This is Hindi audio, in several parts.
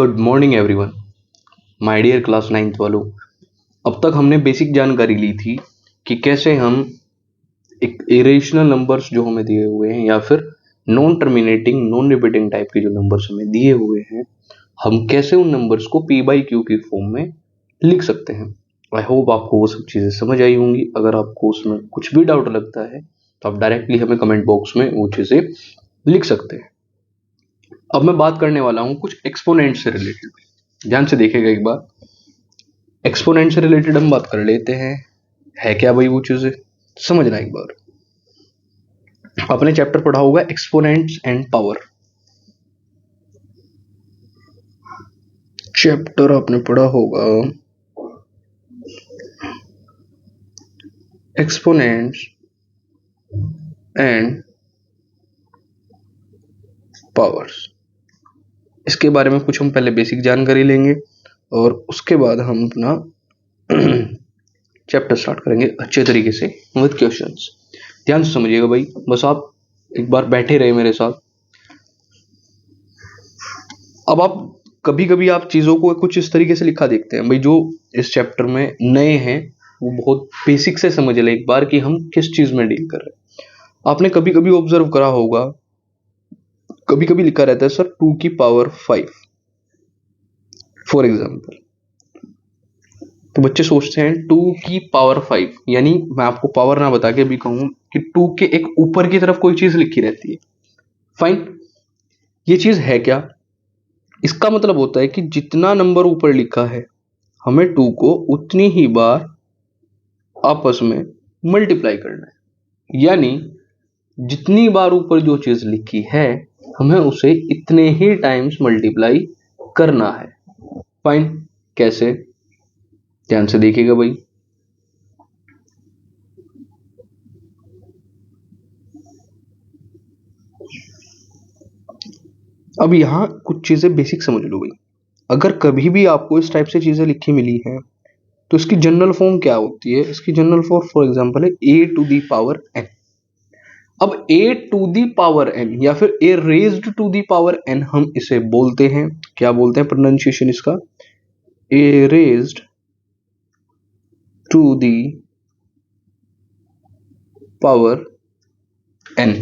Good morning everyone, my dear class 9th वालों। अब तक हमने बेसिक जानकारी ली थी कि कैसे हम एक इरेशनल नंबर्स जो हमें दिए हुए हैं या फिर non terminating non repeating type के जो नंबर्स हमें दिए हुए हैं, हम कैसे उन नंबर्स को p बाई क्यू की फॉर्म में लिख सकते हैं। आई होप आपको वो सब चीज़ें समझ आई होंगी। अगर आपको उसमें कुछ भी डाउट लगता है तो आप डायरेक्टली हमें कमेंट बॉक्स में वो चीज़ें लिख सकते हैं। अब मैं बात करने वाला हूं कुछ एक्सपोनेंट से रिलेटेड। ध्यान से देखिएगा एक बार। एक्सपोनेंट से रिलेटेड हम बात कर लेते हैं। है क्या भाई वो चीजें, समझना एक बार। आपने चैप्टर पढ़ा होगा एक्सपोनेंट्स एंड पावर। चैप्टर आपने पढ़ा होगा एक्सपोनेंट्स एंड पावर्स। इसके बारे में कुछ हम पहले बेसिक जानकारी लेंगे और उसके बाद हम अपना चैप्टर स्टार्ट करेंगे अच्छे तरीके से विद क्वेश्चंस। ध्यान से समझिएगा भाई, बस आप एक बार बैठे रहे मेरे साथ। अब आप कभी कभी आप चीजों को कुछ इस तरीके से लिखा देखते हैं भाई, जो इस चैप्टर में नए हैं वो बहुत बेसिक से समझ ले एक बार कि हम किस चीज में डील कर रहे हैं। आपने कभी कभी ऑब्जर्व करा होगा, कभी कभी लिखा रहता है सर 2 की पावर 5 फॉर एग्जाम्पल। तो बच्चे सोचते हैं 2 की पावर 5, यानी मैं आपको पावर ना बता के भी कहूं कि 2 के एक ऊपर की तरफ कोई चीज लिखी रहती है। फाइन, ये चीज है क्या? इसका मतलब होता है कि जितना नंबर ऊपर लिखा है हमें 2 को उतनी ही बार आपस में मल्टीप्लाई करना है। यानी जितनी बार ऊपर जो चीज लिखी है हमें उसे इतने ही टाइम्स मल्टीप्लाई करना है। फाइन, कैसे? ध्यान से देखिएगा भाई। अब यहां कुछ चीजें बेसिक समझ लो भाई। अगर कभी भी आपको इस टाइप से चीजें लिखी मिली हैं तो इसकी जनरल फॉर्म क्या होती है? इसकी जनरल फॉर्म फॉर एग्जांपल है a to the power n। अब a to the power n या फिर a raised to the power n हम इसे बोलते हैं, क्या बोलते हैं प्रोनाउंसिएशन इसका? a raised to the power n।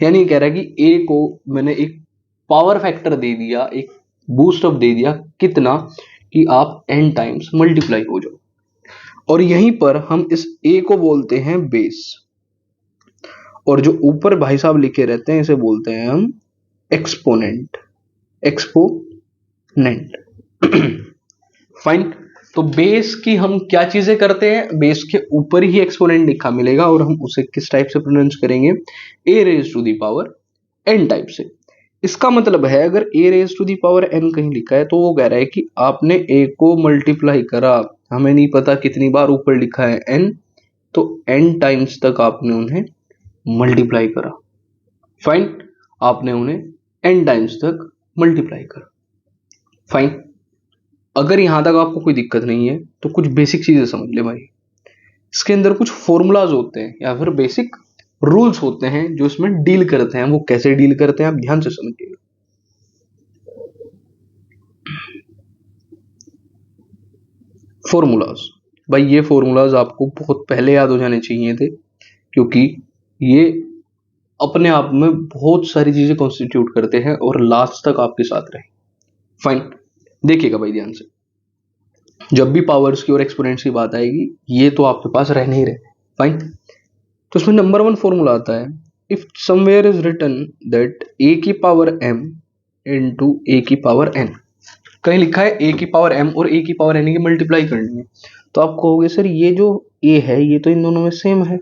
यानी कह रहा है कि a को मैंने एक पावर फैक्टर दे दिया, एक बूस्ट अप दे दिया, कितना कि आप n टाइम्स मल्टीप्लाई हो जाओ। और यहीं पर हम इस a को बोलते हैं बेस, और जो ऊपर भाई साहब लिखे रहते हैं इसे बोलते हैं हम एक्सपोनेंट। Exponent fine. तो बेस की हम क्या चीजें करते हैं? बेस के ऊपर ही एक्सपोनेंट लिखा मिलेगा और हम उसे किस टाइप से प्रोनाउंस करेंगे? a raise to the power n टाइप से। इसका मतलब है अगर a raise to the power n कहीं लिखा है तो वो कह रहा है कि आपने a को मल्टीप्लाई करा, हमें नहीं पता कितनी बार ऊपर लिखा है n, तो n टाइम्स तक आपने उन्हें मल्टीप्लाई करा। फाइन, आपने उन्हें n टाइम्स तक मल्टीप्लाई करा। फाइन, अगर यहां तक आपको कोई दिक्कत नहीं है तो कुछ बेसिक चीजें समझ ले भाई। इसके अंदर कुछ फॉर्मूलाज होते हैं या फिर बेसिक रूल्स होते हैं जो इसमें डील करते हैं। वो कैसे डील करते हैं आप ध्यान से समझिएगा। फॉर्मूलाज भाई, ये फॉर्मूलाज आपको बहुत पहले याद हो जाने चाहिए थे, क्योंकि ये अपने आप में बहुत सारी चीजें कॉन्स्टिट्यूट करते हैं और लास्ट तक आपके साथ रहे। फाइन, देखिएगा भाई ध्यान से। जब भी पावर्स की और एक्सपोनेंट्स की बात आएगी ये तो आपके पास रह नहीं रहे। फाइन, तो इसमें नंबर 1 फॉर्मूला आता है, if somewhere is written that a की पावर m इंटू a की पावर n। कहीं लिखा है a की पावर m और a की पावर n की मल्टीप्लाई करनी है, तो आप कहोगे सर ये जो a है ये तो इन दोनों में सेम है,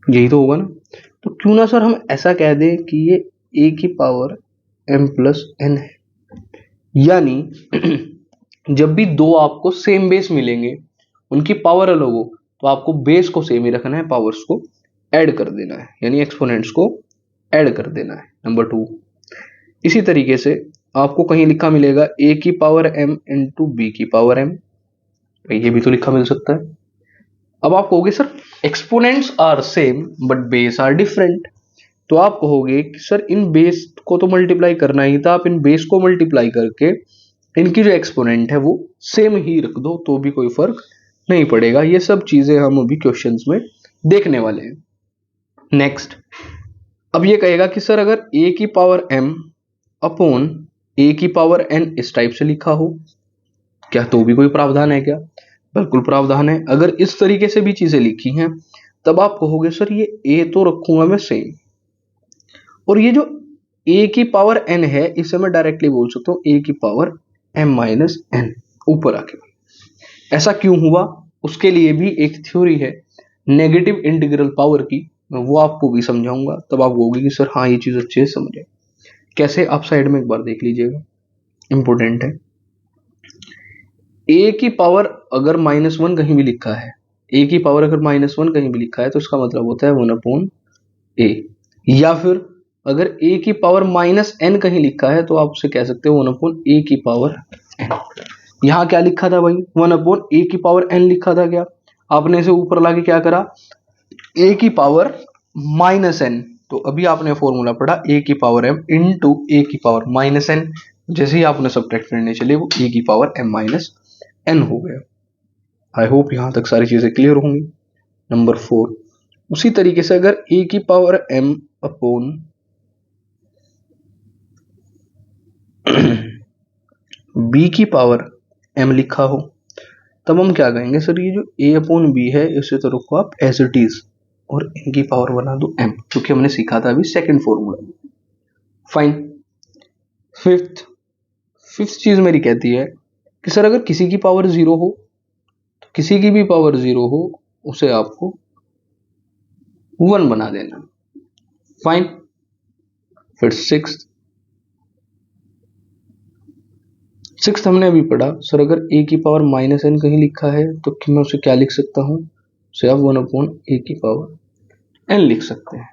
यही तो होगा ना। तो क्यों ना सर हम ऐसा कह दें कि ये a की पावर m प्लस n है। यानी जब भी दो आपको सेम बेस मिलेंगे, उनकी पावर अलग हो, तो आपको बेस को सेम ही रखना है, पावर्स को ऐड कर देना है, यानी एक्सपोनेंट्स को ऐड कर देना है। नंबर 2, इसी तरीके से आपको कहीं लिखा मिलेगा a की पावर m इंटू बी की पावर m, ये भी तो लिखा मिल सकता है। अब आप कहोगे sir exponents are same but base are different, तो आप कहोगे कि सर इन बेस को तो मल्टीप्लाई करना ही था, आप इन बेस को मल्टीप्लाई करके इनकी जो एक्सपोनेंट है वो सेम ही रख दो तो भी कोई फर्क नहीं पड़ेगा। ये सब चीजें हम अभी क्वेश्चंस में देखने वाले हैं। नेक्स्ट, अब ये कहेगा कि सर अगर a की पावर m अपॉन a की पावर n इस टाइप से लिखा हो, क्या तो भी कोई प्रावधान है क्या? बिल्कुल प्रावधान है। अगर इस तरीके से भी चीजें लिखी हैं तब आप कहोगे सर ये a तो रखूंगा मैं सेम, और ये जो a की पावर n है इसे मैं डायरेक्टली बोल सकता हूँ a की पावर m माइनस n ऊपर आके। ऐसा क्यों हुआ उसके लिए भी एक थ्योरी है नेगेटिव इंटीग्रल पावर की, मैं वो आपको भी समझाऊंगा, तब आप कहोगे कि सर हाँ ये चीज अच्छे से समझे। कैसे, आप साइड में एक बार देख लीजिएगा, इंपॉर्टेंट है। a की पावर अगर -1 कहीं भी लिखा है, a की पावर अगर -1 कहीं भी लिखा है तो इसका मतलब होता है 1 अपॉन a, या फिर अगर a की पावर -n कहीं लिखा है तो आप उसे कह सकते हो 1 अपॉन a की पावर n। यहां क्या लिखा था भाई, 1 अपॉन a की पावर n लिखा था। क्या आपने इसे ऊपर लाके क्या करा, a की पावर -n, तो अभी आपने फॉर्मूला पढ़ा a की पावर m इंटू a की पावर -n, जैसे ही आपने सब्ट्रैक्ट करने चले वो a की पावर m माइनस n हो गया। आई होप यहां तक सारी चीजें क्लियर होंगी। नंबर 4, उसी तरीके से अगर a की पावर m अपॉन b की पावर m लिखा हो तब हम क्या कहेंगे, सर ये जो a अपॉन b है इसे तो रखो आप एज इट इज और इनकी पावर बना दो m, क्योंकि हमने सीखा था अभी सेकंड फॉर्मूला। फाइन। फिफ्थ चीज मेरी कहती है कि सर अगर किसी की पावर 0 हो तो किसी की भी पावर 0 हो उसे आपको 1 बना देना। फाइन। फिर सिक्स्थ हमने अभी पढ़ा, सर अगर a की पावर -n कहीं लिखा है तो मैं उसे क्या लिख सकता हूं, उसे आप 1 अपॉन a की पावर n लिख सकते हैं,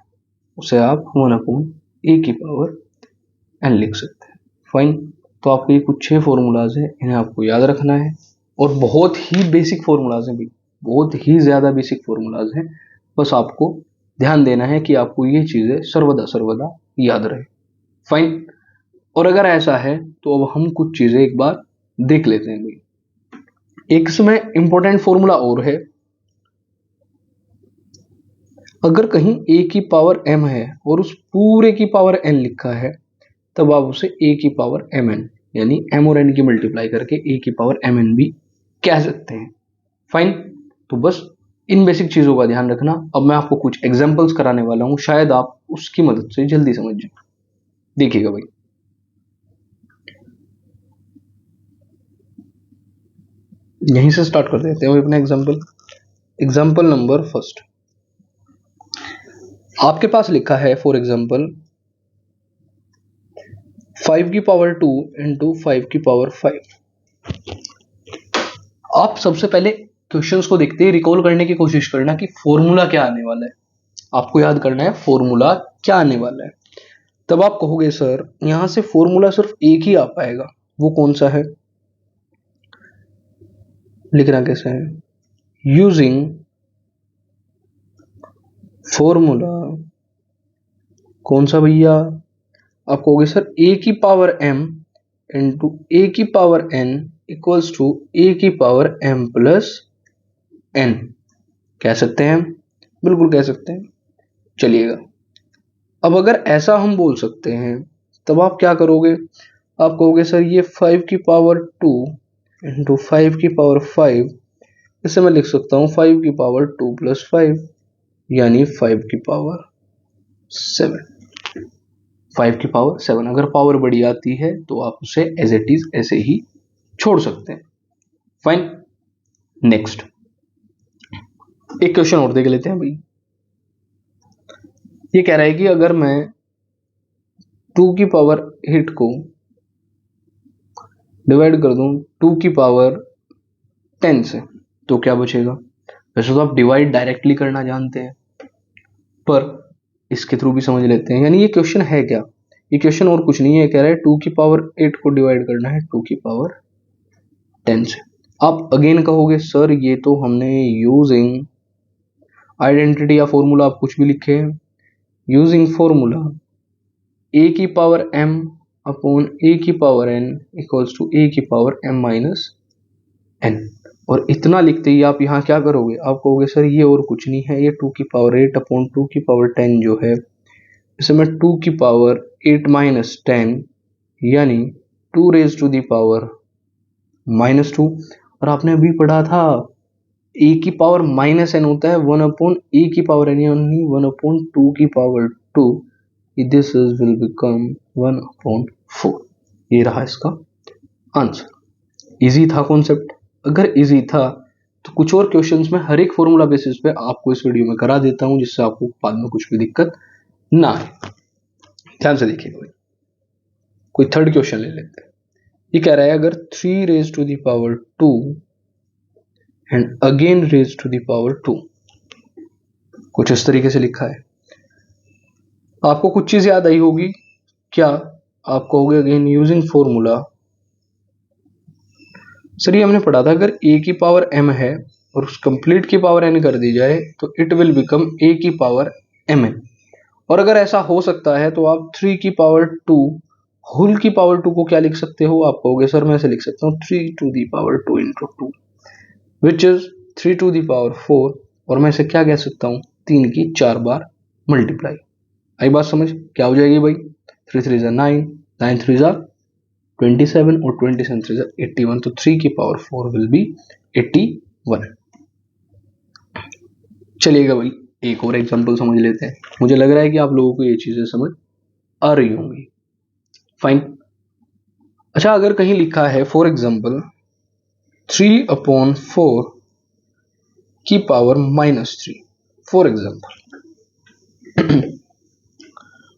उसे आप 1 अपॉन a की पावर n लिख सकते हैं। फाइन। तो आपके ये कुछ 6 फॉर्मूलाज हैं, इन्हें आपको याद रखना है, और बहुत ही बेसिक फॉर्मूलाज हैं भी, बहुत ही ज्यादा बेसिक फॉर्मूलाज हैं, बस आपको ध्यान देना है कि आपको ये चीजें सर्वदा याद रहे। फाइन। और अगर ऐसा है तो अब हम कुछ चीजें एक बार देख लेते हैं भाई। एक इसमें इंपॉर्टेंट फॉर्मूला और है, अगर कहीं a की पावर m है और उस पूरे की पावर n लिखा है तब आप उसे a की पावर mn यानी m और n की मल्टीप्लाई करके a की पावर mn भी कह सकते हैं। फाइन। तो बस इन बेसिक चीजों का ध्यान रखना। अब मैं आपको कुछ एग्जांपल्स कराने वाला हूं, शायद आप उसकी मदद से जल्दी समझ जाए। देखिएगा भाई, यहीं से स्टार्ट कर देते हैं अपना एग्जाम्पल नंबर फर्स्ट। आपके पास लिखा है फॉर एग्जाम्पल 5 की पावर 2 इंटू 5 की पावर 5। आप सबसे पहले क्वेश्चंस को देखते ही रिकॉल करने की कोशिश करना कि फॉर्मूला क्या आने वाला है। आपको याद करना है फॉर्मूला क्या आने वाला है। तब आप कहोगे सर यहां से फॉर्मूला सिर्फ एक ही आ पाएगा, वो कौन सा है, लिखना कैसे है, यूजिंग फॉर्मूला कौन सा भैया, आप कहोगे सर a की पावर m इंटू a की power n equals to a की पावर m प्लस n। कह सकते हैं, बिल्कुल कह सकते हैं। चलिएगा, अब अगर ऐसा हम बोल सकते हैं तब आप क्या करोगे, आप कहोगे सर ये 5 की पावर 2 इंटू 5 की पावर 5, इसे मैं लिख सकता हूँ 5 की पावर 2 प्लस 5 यानी 5 की पावर 7। 5 की पावर 7, अगर पावर बड़ी आती है तो आप उसे एज इट इज ऐसे ही छोड़ सकते हैं। फाइन। नेक्स्ट एक क्वेश्चन और देख लेते हैं भाई। ये कह रहा है कि अगर मैं 2 की पावर 8 को डिवाइड कर दूं 2 की पावर 10 से तो क्या बचेगा। वैसे तो आप डिवाइड डायरेक्टली करना जानते हैं, पर इसके थ्रू भी समझ लेते हैं। यानी ये क्वेश्चन है क्या, ये क्वेश्चन और कुछ नहीं है, कह रहा है 2 की पावर 8 को डिवाइड करना है 2 की पावर 10 से। आप अगेन कहोगे सर ये तो हमने यूजिंग आइडेंटिटी या फॉर्मूला, आप कुछ भी लिखे हैं, यूजिंग फॉर्मूला ए की पावर m अपॉन ए की पावर n इक्वल्स टू ए की पावर m माइनस n। और इतना लिखते ही आप यहाँ क्या करोगे, आप कहोगे सर ये और कुछ नहीं है, ये 2 की पावर 8 अपॉन 2 की पावर 10 जो है इसे मैं 2 की पावर 8 माइनस 10 यानी 2 raise to the power minus 2। और आपने अभी पढ़ा था ए की पावर माइनस एन होता है 1 अपॉन ए की पावर एन यानी 1 अपॉन 2 की power 2। This will become 1 upon 4। ये रहा इसका आंसर। इजी था कॉन्सेप्ट। अगर इजी था तो कुछ और क्वेश्चंस में हर एक फॉर्मूला बेसिस पे आपको इस वीडियो में करा देता हूं, जिससे आपको बाद में कुछ भी दिक्कत ना आए। ध्यान से देखिएगा भाई, कोई थर्ड क्वेश्चन ले लेते हैं। ये कह रहा है अगर 3 raise to the power 2 and again raise to the power 2, कुछ इस तरीके से लिखा है। आपको कुछ चीज याद आई होगी क्या? आप कहोगे अगेन यूजिंग फॉर्मूला, सर ये हमने पढ़ा था अगर a की पावर m है और उस कंप्लीट की पावर n कर दी जाए तो इट विल बिकम a की पावर mn। और अगर ऐसा हो सकता है तो आप 3 की पावर 2 होल की पावर 2 को क्या लिख सकते हो? आप कहोगे सर मैं ऐसे लिख सकता हूँ 3 to the power 2 into 2 which is 3 to the power 4। और मैं इसे क्या कह सकता हूँ? 3 की 4 बार मल्टीप्लाई। आई बात समझ? क्या हो जाएगी भाई? 3 3 जा 9, 9 3 जा 27 और 27 3 जा 81। तो 3 की पावर 4 विल बी 81। चलिएगा भाई एक और एग्जांपल समझ लेते हैं। मुझे लग रहा है कि आप लोगों को ये चीजें समझ आ रही होंगी। फाइन। अच्छा, अगर कहीं लिखा है फॉर एग्जांपल 3 अपॉन 4 की पावर माइनस 3, फॉर एग्जांपल,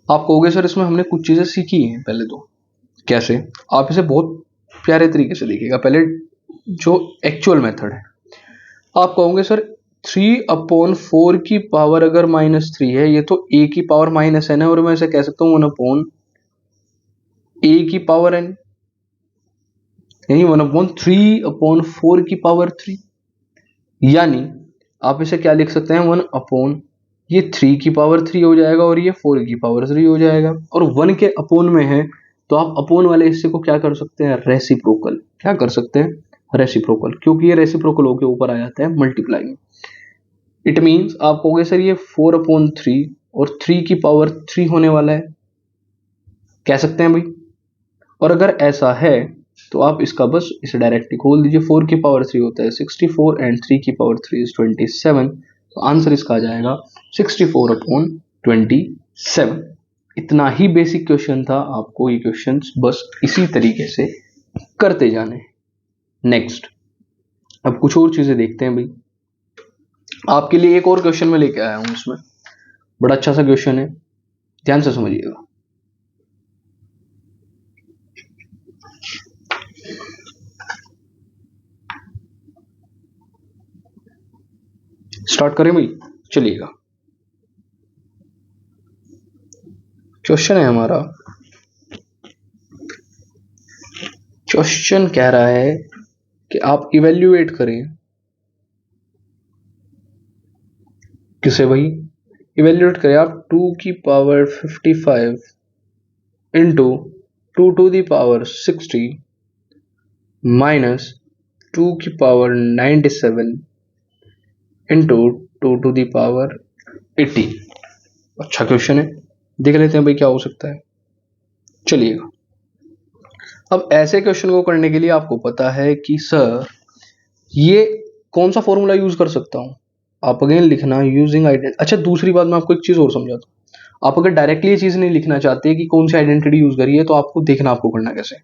आप कहोगे सर इसमें हमने कुछ चीजें सीखी हैं पहले तो। कैसे? आप इसे बहुत प्यारे तरीके से लिखिएगा। पहले जो एक्चुअल मेथड है, आप कहोगे सर 3 अपॉन 4 की पावर अगर माइनस 3 है, ये तो a की पावर माइनस n है और मैं इसे कह सकता हूँ 1 अपॉन a की पावर n, यानी 1 अपॉन 3 अपॉन 4 की पावर 3। यानी आप इसे क्या लिख सकते हैं? 1 अपॉन ये 3 की पावर 3 हो जाएगा और ये 4 की पावर 3 हो जाएगा। और 1 के अपोन में है तो आप अपोन वाले हिस्से को क्या कर सकते हैं? रेसिप्रोकल। क्या कर सकते हैं? रेसिप्रोकल, क्योंकि ये रेसिप्रोकल होके ऊपर आ जाता है मल्टीप्लाई में। इट मीन्स आप कहोगे सर ये 4 अपॉन 3 और 3 की पावर 3 होने वाला है, कह सकते हैं भाई। और अगर ऐसा है तो आप इसका बस इसे डायरेक्टली खोल दीजिए। 4 की पावर 3 होता है 64 एंड 3 की पावर 3 इज 27। तो आंसर इसका आ जाएगा 64 अपॉन 27। इतना ही बेसिक क्वेश्चन था। आपको ये क्वेश्चंस बस इसी तरीके से करते जाने। नेक्स्ट, अब कुछ और चीजें देखते हैं भाई। आपके लिए एक और क्वेश्चन में लेके आया हूं। इसमें बड़ा अच्छा सा क्वेश्चन है, ध्यान से समझिएगा। स्टार्ट करें भाई, चलिएगा। क्वेश्चन है हमारा, क्वेश्चन कह रहा है कि आप इवेल्युएट करें, किसे भाई? इवेल्युएट करें आप 2 की power 55 into 2 to the power 60 minus 2 की power 97 into 2 to the power 80। अच्छा क्वेश्चन है, देख लेते हैं भाई क्या हो सकता है। चलिएगा, अब ऐसे क्वेश्चन को करने के लिए आपको पता है कि सर ये कौन सा फॉर्मूला यूज कर सकता हूं। आप अगेन लिखना यूजिंग आइडेंटिटी। अच्छा, दूसरी बात मैं आपको एक चीज और समझाता हूं। आप अगर डायरेक्टली ये चीज नहीं लिखना चाहते कि कौन सी आइडेंटिटी यूज करी है, तो आपको देखना आपको करना कैसे।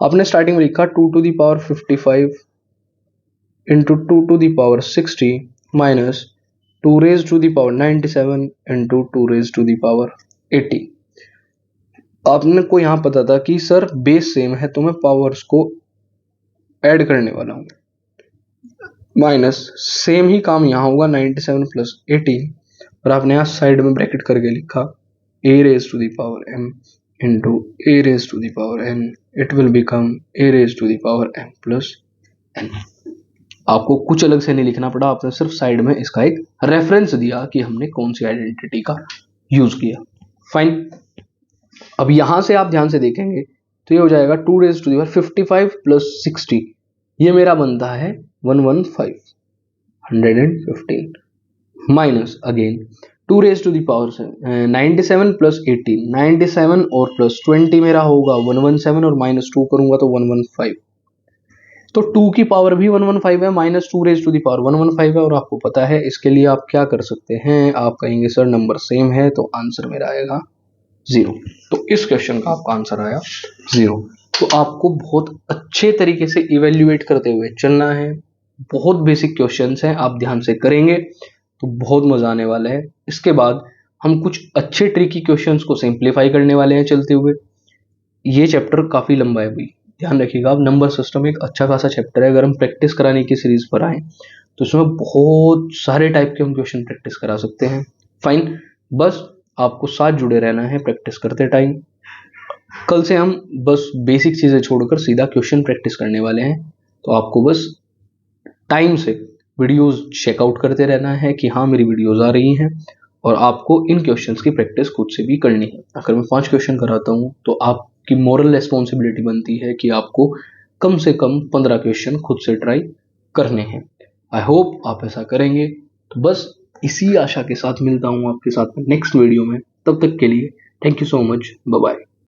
आपने स्टार्टिंग में लिखा 2 to the power 55 into 2 to the power 60 minus 2 raise to the power 97 into 2 raise to the power 80। आपने को यहां पता था कि सर बेस सेम है तो मैं पावर्स को ऐड करने वाला हूं। माइनस सेम ही काम यहां होगा 97 प्लस 80, और आपने यहां साइड में ब्रैकेट करके लिखा a raise to the power m into a raise to the power n। It will become a raise to the power m plus n। आपको कुछ अलग से नहीं लिखना पड़ा, आपने सिर्फ साइड में इसका एक रेफरेंस दिया कि हमने कौन सी आइडेंटिटी का यूज किया। फाइन। अब यहां से आप ध्यान से देखेंगे तो ये हो जाएगा 2 raised to the power 55 plus 60, ये मेरा बनता है 115 115 minus again 2 raised to the power 97 plus 18, 97 और प्लस 20 मेरा होगा 117 और माइनस 2 करूंगा तो 115, तो 2 की पावर भी 115 है, minus 2 raise to the power 115 है, और आपको पता है इसके लिए आप क्या कर सकते हैं, आप कहेंगे सर नंबर सेम है, तो आंसर मेरा आएगा 0। तो इस क्वेश्चन का आपका आंसर आया 0। तो आपको बहुत अच्छे तरीके से इवेल्युएट करते हुए चलना है, बहुत बेसिक क्वेश्चंस हैं, आप ध्यान से करेंगे तो बहुत मजा आने वाला है। इसके बाद हम कुछ अच्छे ट्रिकी क्वेश्चंस को सिंप्लीफाई करने वाले हैं चलते हुए। ये चैप्टर काफी लंबा है भाई, ध्यान रखिएगा आप, नंबर सिस्टम एक अच्छा खासा चैप्टर है। अगर हम प्रैक्टिस कराने की सीरीज पर आए तो इसमें बहुत सारे टाइप के हम क्वेश्चन प्रैक्टिस करा सकते हैं। फाइन, बस आपको साथ जुड़े रहना है प्रैक्टिस करते टाइम। कल से हम बस बेसिक चीजें छोड़कर सीधा क्वेश्चन प्रैक्टिस करने वाले हैं, तो आपको बस टाइम से वीडियोस चेकआउट करते रहना है कि हाँ मेरी वीडियोस आ रही हैं, और आपको इन क्वेश्चंस की प्रैक्टिस खुद से भी करनी है। अगर मैं 5 क्वेश्चन कराता हूँ तो आपकी मोरल रिस्पॉन्सिबिलिटी बनती है कि आपको कम से कम 15 क्वेश्चन खुद से ट्राई करने हैं। आई होप आप ऐसा करेंगे। तो बस इसी आशा के साथ मिलता हूँ आपके साथ नेक्स्ट वीडियो में, तब तक के लिए thank you so much, bye bye.